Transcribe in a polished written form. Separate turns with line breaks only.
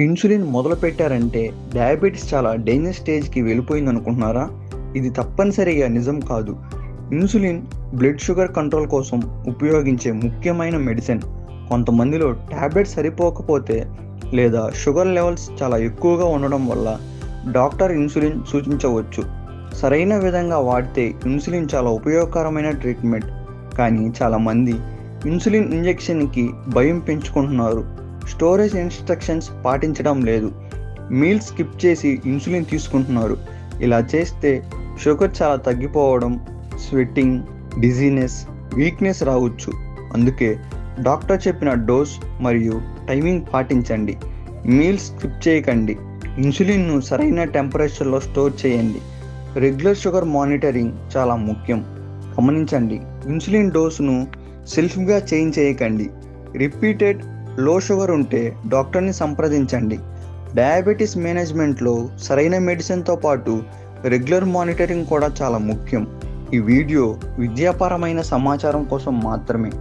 Insulin మొదలుపెట్టారంటే diabetes చాలా danger స్టేజ్కి వెళ్ళిపోయిందనుకుంటున్నారా? ఇది తప్పనిసరిగా నిజం కాదు. ఇన్సులిన్ బ్లడ్ షుగర్ కంట్రోల్ కోసం ఉపయోగించే ముఖ్యమైన మెడిసిన్. కొంతమందిలో టాబ్లెట్ సరిపోకపోతే లేదా షుగర్ లెవెల్స్ చాలా ఎక్కువగా ఉండడం వల్ల డాక్టర్ ఇన్సులిన్ సూచించవచ్చు. సరైన విధంగా వాడితే ఇన్సులిన్ చాలా ఉపయోగకరమైన ట్రీట్మెంట్. కానీ చాలామంది ఇన్సులిన్ ఇంజెక్షన్కి భయం పెంచుకుంటున్నారు. స్టోరేజ్ ఇన్స్ట్రక్షన్స్ పాటించడం లేదు. మీల్స్ స్కిప్ చేసి ఇన్సులిన్ తీసుకుంటున్నారు. ఇలా చేస్తే షుగర్ చాలా తగ్గిపోవడం, స్వెట్టింగ్, డిజీనెస్, వీక్నెస్ రావచ్చు. అందుకే డాక్టర్ చెప్పిన డోస్ మరియు టైమింగ్ పాటించండి. మీల్స్ స్కిప్ చేయకండి. ఇన్సులిన్ను సరైన టెంపరేచర్లో స్టోర్ చేయండి. రెగ్యులర్ షుగర్ మానిటరింగ్ చాలా ముఖ్యం. గమనించండి, ఇన్సులిన్ డోసును సెల్ఫ్గా చేంజ్ చేయకండి. రిపీటెడ్ లో షుగర్ ఉంటే డాక్టర్ని సంప్రదించండి. డయాబెటీస్ మేనేజ్మెంట్లో సరైన మెడిసిన్తో పాటు రెగ్యులర్ మానిటరింగ్ కూడా చాలా ముఖ్యం. ఈ వీడియో విద్యాపరమైన సమాచారం కోసం మాత్రమే.